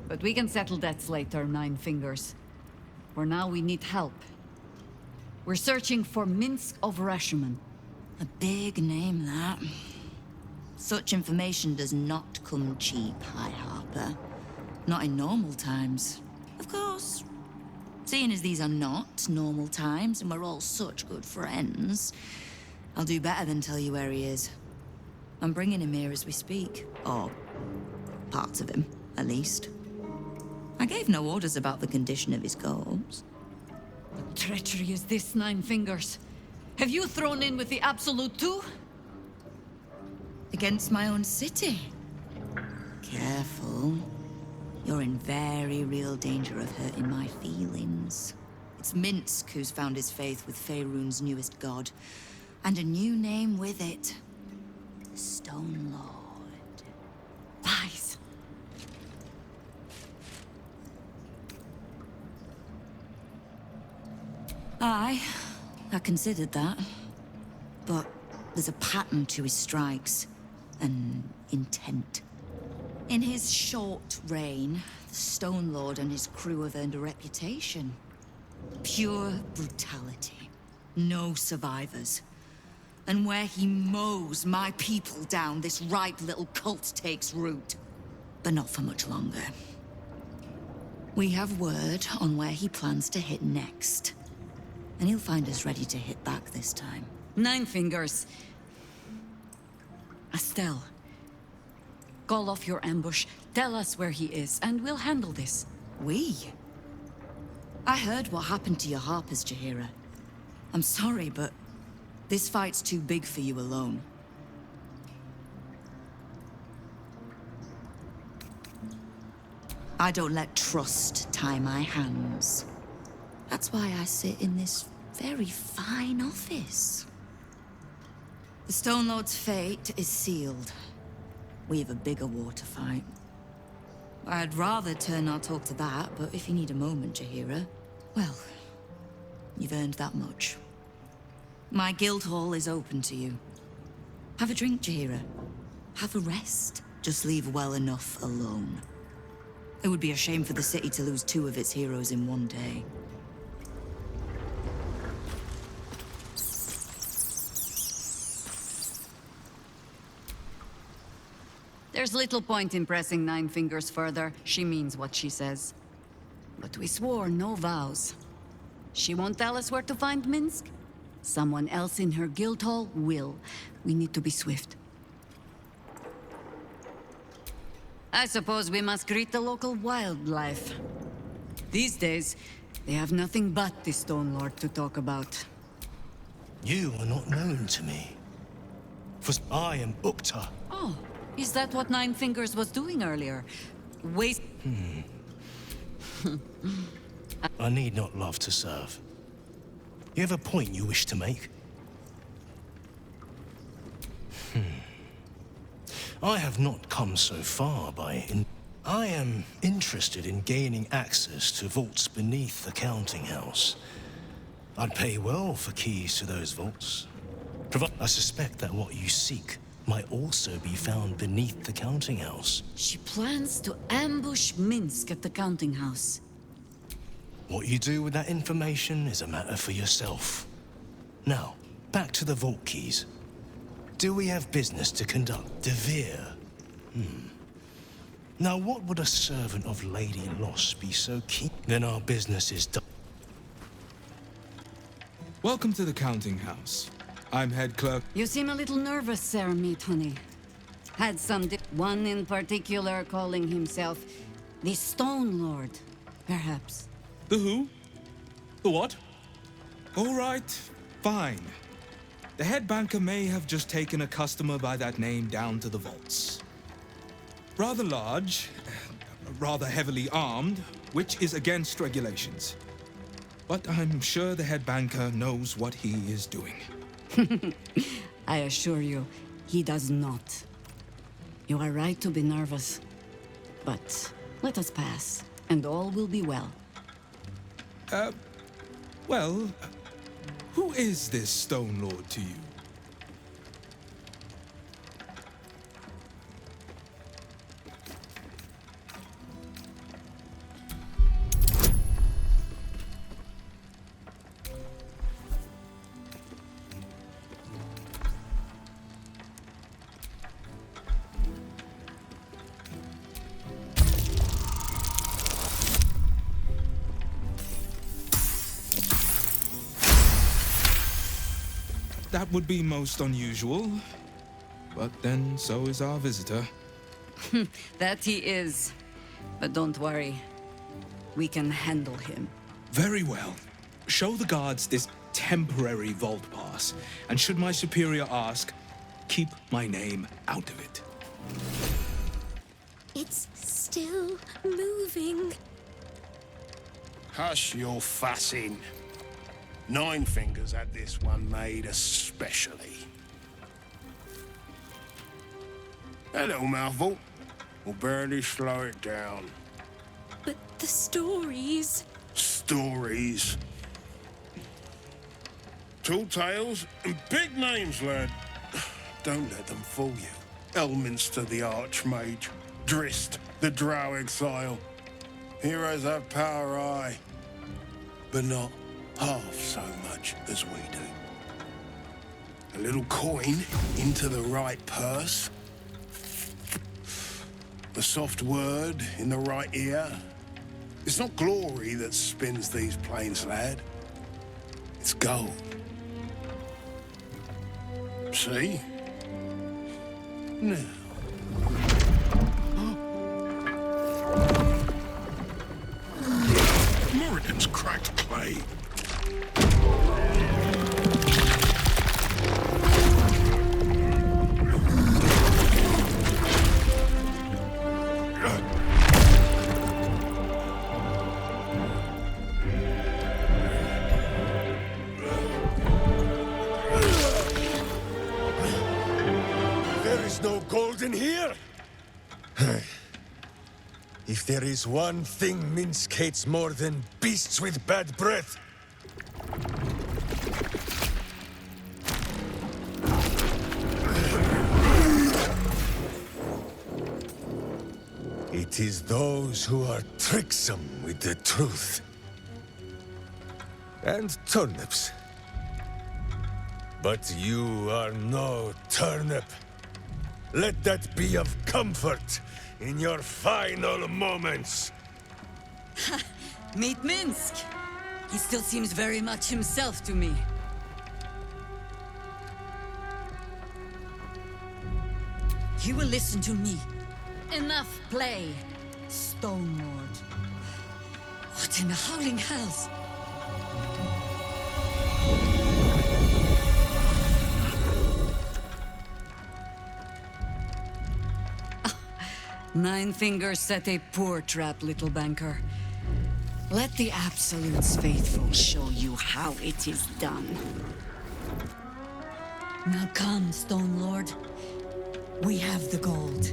But we can settle debts later, Nine Fingers. For now, we need help. We're searching for Minsc of Rashomon. A big name, that. Such information does not come cheap, High Harper. Not in normal times. Of course. Seeing as these are not normal times and we're all such good friends, I'll do better than tell you where he is. I'm bringing him here as we speak. Or parts of him, at least. I gave no orders about the condition of his corpse. What treachery is this, Nine Fingers? Have you thrown in with the Absolute too? Against my own city. Careful. You're in very real danger of hurting my feelings. It's Minsc who's found his faith with Faerun's newest god. And a new name with it. The Stone Lord. Lies. Aye, I considered that. But there's a pattern to his strikes. An intent. In his short reign, the Stone Lord and his crew have earned a reputation. Pure brutality. No survivors. And where he mows my people down, this ripe little cult takes root. But not for much longer. We have word on where he plans to hit next. And he'll find us ready to hit back this time. Nine Fingers. Estelle. Call off your ambush, tell us where he is, and we'll handle this. We? I heard what happened to your Harpers, Jaheira. I'm sorry, but this fight's too big for you alone. I don't let trust tie my hands. That's why I sit in this very fine office. The Stone Lord's fate is sealed. We have a bigger war to fight. I'd rather turn our talk to that, but if you need a moment, Jaheira, well, you've earned that much. My guild hall is open to you. Have a drink, Jaheira. Have a rest. Just leave well enough alone. It would be a shame for the city to lose two of its heroes in one day. There's little point in pressing Nine Fingers further. She means what she says. But we swore no vows. She won't tell us where to find Minsc. Someone else in her guild hall will. We need to be swift. I suppose we must greet the local wildlife. These days, they have nothing but the Stone Lord to talk about. You are not known to me. For I am Ukta. Oh, is that what Nine Fingers was doing earlier? I need not love to serve. You have a point you wish to make? I have not come so far by... I am interested in gaining access to vaults beneath the counting house. I'd pay well for keys to those vaults. I suspect that what you seek might also be found beneath the counting house. She plans to ambush Minsc at the counting house. What you do with that information is a matter for yourself. Now, back to the vault keys. Do we have business to conduct? Devere. Now, what would a servant of Lady Lost be so keen? Then our business is done. Welcome to the counting house. I'm head clerk. You seem a little nervous, Sir Meat Honey. Had some one in particular calling himself the Stone Lord, perhaps. The who? The what? All right, fine. The head banker may have just taken a customer by that name down to the vaults. Rather large, rather heavily armed, which is against regulations. But I'm sure the head banker knows what he is doing. I assure you, he does not. You are right to be nervous. But let us pass, and all will be well. Well, who is this Stone Lord to you? that would be most unusual. But then so is our visitor. That he is. But don't worry. We can handle him. Very well. Show the guards this temporary vault pass, and should my superior ask, keep my name out of it. It's still moving. Hush your fussing. Nine Fingers had this one made especially. That little mouthful will barely slow it down. But the stories... Stories. Tall tales and big names, lad. Don't let them fool you. Elminster the Archmage, Drist the Drow Exile. Heroes have power, aye, but not half so much as we do. A little coin into the right purse. A soft word in the right ear. It's not glory that spins these plains, lad. It's gold. See? Now. Moradin's cracked clay. There is no gold in here! If there is one thing Minsc hates more than beasts with bad breath, it is those who are tricksome with the truth. And turnips. But you are no turnip. Let that be of comfort in your final moments. Meet Minsc. He still seems very much himself to me. You will listen to me. Enough play, Stone Lord. What in the howling hells? Nine Fingers set a poor trap, little banker. Let the Absolute's faithful show you how it is done. Now come, Stone Lord. We have the gold.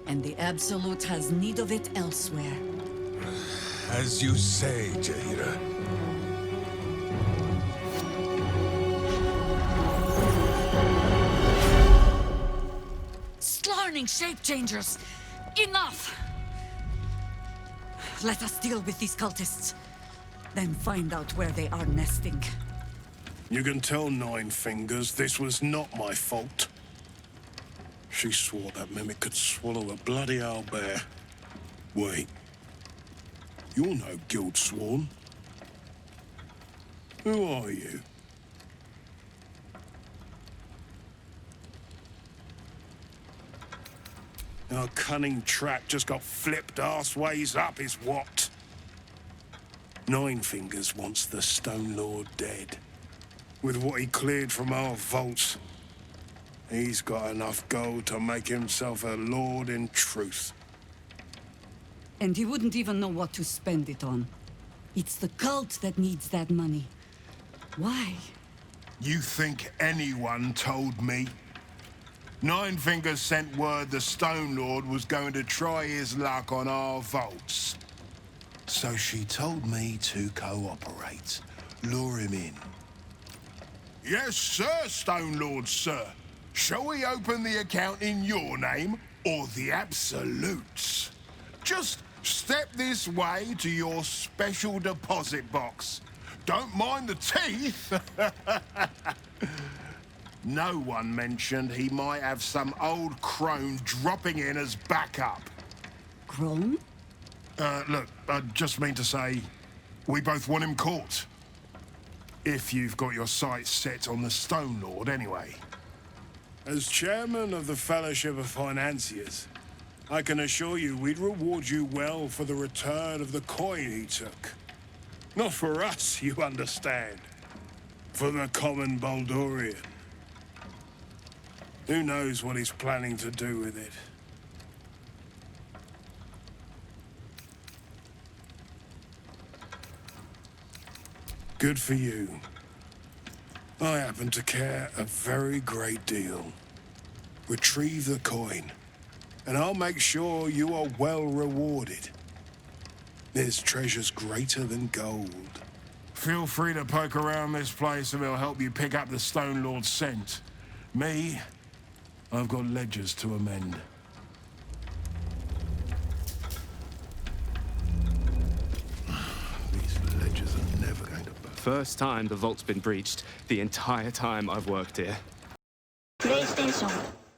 And the Absolute has need of it elsewhere. As you say, Jaira. Slarning shape-changers! Enough! Let us deal with these cultists. Then find out where they are nesting. You can tell Nine Fingers this was not my fault. She swore that mimic could swallow a bloody owlbear. Wait. You're no guild sworn. Who are you? Our cunning trap just got flipped arseways up is what? Nine Fingers wants the Stone Lord dead. With what he cleared from our vaults, he's got enough gold to make himself a lord in truth. And he wouldn't even know what to spend it on. It's the cult that needs that money. Why? You think anyone told me? Nine Fingers sent word the Stone Lord was going to try his luck on our vaults. So she told me to cooperate, lure him in. Yes, sir, Stone Lord, sir. Shall we open the account in your name or the Absolute's? Just step this way to your special deposit box. Don't mind the teeth. No one mentioned he might have some old crone dropping in as backup. Crone? Look, I just mean to say, we both want him caught. If you've got your sights set on the Stone Lord, anyway. As chairman of the Fellowship of Financiers, I can assure you we'd reward you well for the return of the coin he took. Not for us, you understand. For the common Baldurian. Who knows what he's planning to do with it? Good for you. I happen to care a very great deal. Retrieve the coin, and I'll make sure you are well rewarded. There's treasures greater than gold. Feel free to poke around this place and it'll help you pick up the Stone Lord's scent. Me, I've got ledgers to amend. These ledgers are never going to burn. First time the vault's been breached the entire time I've worked here. プレイステーション